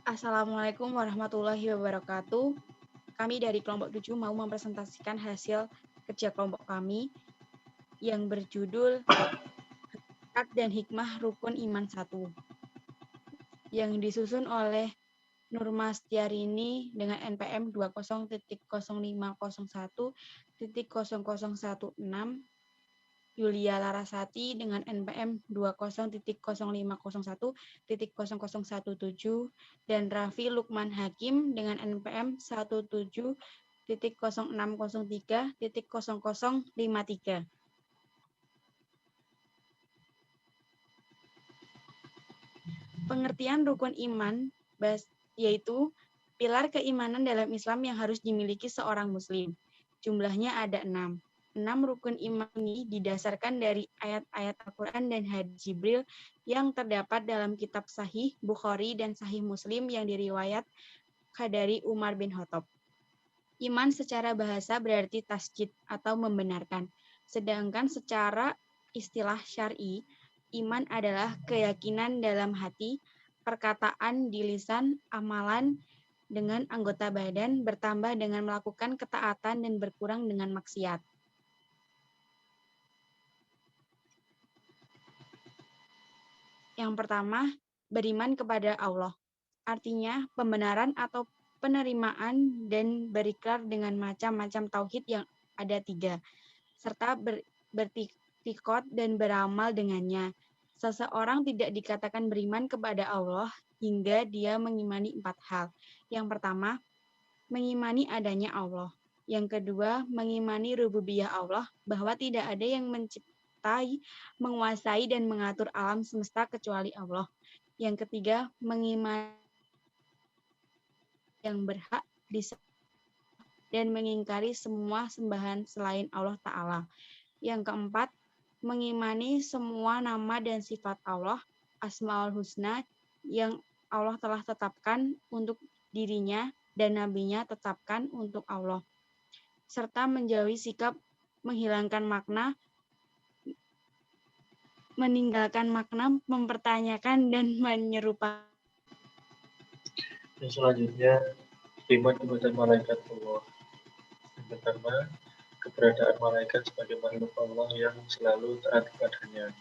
Assalamualaikum warahmatullahi wabarakatuh. Kami dari kelompok 7 mau mempresentasikan hasil kerja kelompok kami yang berjudul Hakikat dan Hikmah Rukun Iman 1, yang disusun oleh Nurmastiarini dengan NPM 20.0501.0016, Yulia Larasati dengan NPM 20.0501.0017, dan Raffi Lukman Hakim dengan NPM 17.0603.0053. Pengertian rukun iman yaitu pilar keimanan dalam Islam yang harus dimiliki seorang muslim. Jumlahnya ada 6. 6 rukun iman ini didasarkan dari ayat-ayat Al-Quran dan hadis Jibril yang terdapat dalam kitab Sahih Bukhari dan Sahih Muslim yang diriwayat dari Umar bin Khattab. Iman secara bahasa berarti tasjid atau membenarkan. Sedangkan secara istilah syar'i, iman adalah keyakinan dalam hati, perkataan di lisan, amalan dengan anggota badan, bertambah dengan melakukan ketaatan dan berkurang dengan maksiat. Yang pertama, beriman kepada Allah. Artinya pembenaran atau penerimaan dan berikrar dengan macam-macam tauhid yang ada 3, serta bertikad dan beramal dengannya. Seseorang tidak dikatakan beriman kepada Allah hingga dia mengimani 4 hal. Yang pertama, mengimani adanya Allah. Yang kedua, mengimani rububiyah Allah, bahwa tidak ada yang menciptai, menguasai, dan mengatur alam semesta kecuali Allah. Yang ketiga, mengimani yang berhak dan mengingkari semua sembahan selain Allah Ta'ala. Yang keempat, mengimani semua nama dan sifat Allah, Asmaul Husna, yang Allah telah tetapkan untuk dirinya dan nabinya tetapkan untuk Allah, serta menjauhi sikap menghilangkan makna, meninggalkan makna, mempertanyakan, dan menyerupakan. Dan selanjutnya, iman kepada malaikat Allah. Yang pertama, keberadaan malaikat sebagai makhluk Allah yang selalu taat kepadanya.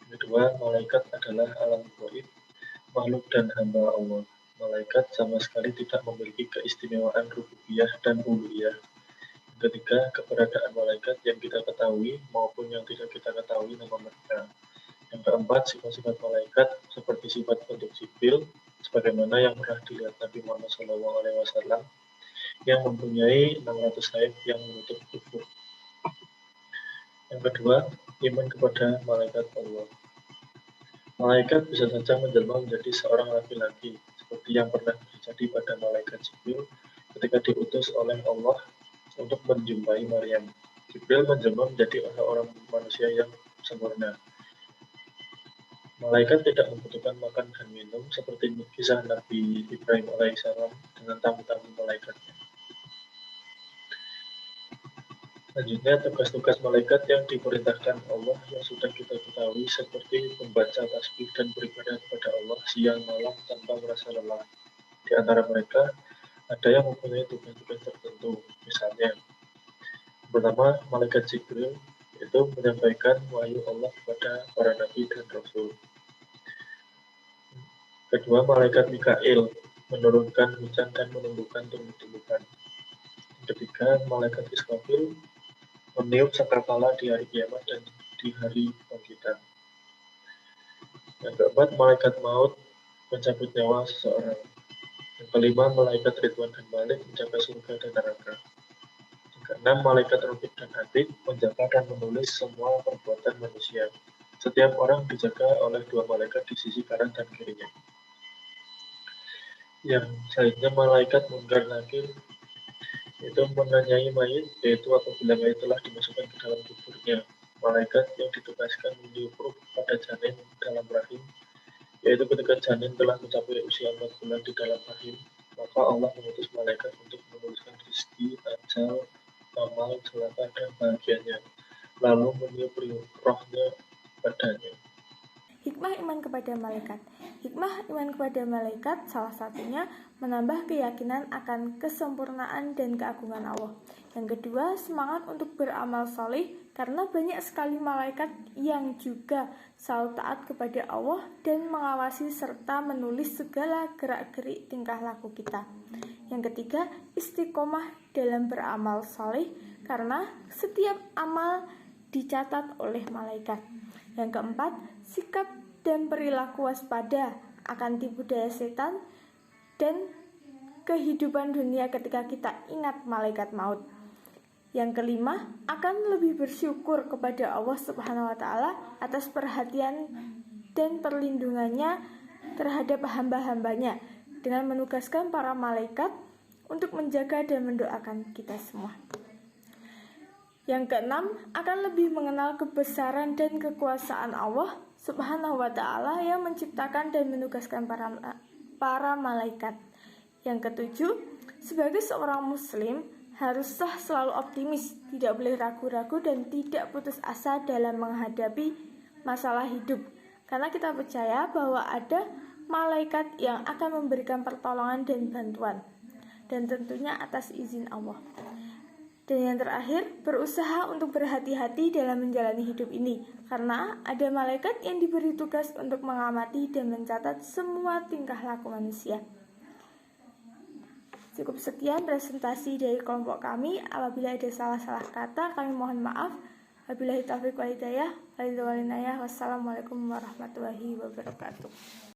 Yang kedua, malaikat adalah alam gaib, makhluk dan hamba Allah. Malaikat sama sekali tidak memiliki keistimewaan rububiyah dan uluhiyah. Yang ketiga, keberadaan malaikat yang kita ketahui maupun yang tidak kita ketahui nama mereka. Yang keempat, sifat-sifat malaikat seperti sifat bentuk sipil, sebagaimana yang pernah dilihat Nabi Muhammad SAW, yang mempunyai 600 sayap yang menutup ufuk. Yang kedua, iman kepada malaikat Allah. Malaikat bisa saja menjelma menjadi seorang laki-laki, seperti yang pernah terjadi pada malaikat Jibril ketika diutus oleh Allah untuk menjumpai Maryam. Jibril menjelma menjadi orang manusia yang sempurna. Malaikat tidak membutuhkan makan dan minum seperti kisah Nabi Ibrahim alaihissalam dengan tamu-tamu malaikatnya. Selanjutnya, tugas-tugas malaikat yang diperintahkan Allah yang sudah kita ketahui seperti membaca tasbih dan beribadah kepada Allah siang malam tanpa merasa lelah. Di antara mereka, ada yang mempunyai tugas-tugas tertentu. Misalnya, pertama, malaikat Jibril itu menyampaikan wahyu Allah kepada para nabi dan rasul. Kedua, malaikat Mikail menurunkan hujan dan menumbuhkan tumbuh-tumbuhan. Ketiga, malaikat Israfil meniup sangkakala di hari kiamat dan di hari bangkitan. Yang keempat, malaikat maut mencabut nyawa seseorang. Yang kelima, malaikat Ridwan dan Malik menjaga surga dan neraka. Yang keenam, malaikat Raqib dan Atid menjaga dan menulis semua perbuatan manusia. Setiap orang dijaga oleh 2 malaikat di sisi kanan dan kirinya. Yang selanjutnya, malaikat Munkar Nakir itu menanyai mayit, yaitu apabila mayit telah dimasukkan ke dalam kuburnya. Malaikat yang ditugaskan meniup ruh pada janin dalam rahim, yaitu ketika janin telah mencapai usia 4 bulan di dalam rahim, maka Allah mengutus malaikat untuk menuliskan rezeki, ajal, amal, celaka, dan bahagianya, lalu meniup rohnya padanya. Hikmah iman kepada malaikat. Hikmah iman kepada malaikat salah satunya menambah keyakinan akan kesempurnaan dan keagungan Allah. Yang kedua, semangat untuk beramal soleh karena banyak sekali malaikat yang juga selalu taat kepada Allah dan mengawasi serta menulis segala gerak-gerik tingkah laku kita. Yang ketiga, istiqomah dalam beramal soleh karena setiap amal dicatat oleh malaikat. Yang keempat, sikap dan perilaku waspada akan tipu daya setan dan kehidupan dunia ketika kita ingat malaikat maut. Yang kelima, akan lebih bersyukur kepada Allah Subhanahu wa Ta'ala atas perhatian dan perlindungannya terhadap hamba-hambanya dengan menugaskan para malaikat untuk menjaga dan mendoakan kita semua. Yang keenam, akan lebih mengenal kebesaran dan kekuasaan Allah Subhanahu wa Ta'ala yang menciptakan dan menugaskan para malaikat. Yang ketujuh, sebagai seorang muslim haruslah selalu optimis, tidak boleh ragu-ragu dan tidak putus asa dalam menghadapi masalah hidup. Karena kita percaya bahwa ada malaikat yang akan memberikan pertolongan dan bantuan, dan tentunya atas izin Allah. Dan yang terakhir, berusaha untuk berhati-hati dalam menjalani hidup ini, karena ada malaikat yang diberi tugas untuk mengamati dan mencatat semua tingkah laku manusia. Cukup sekian presentasi dari kelompok kami. Apabila ada salah-salah kata, kami mohon maaf. Wabillahi taufiq wal hidayah. Wassalamualaikum warahmatullahi wabarakatuh.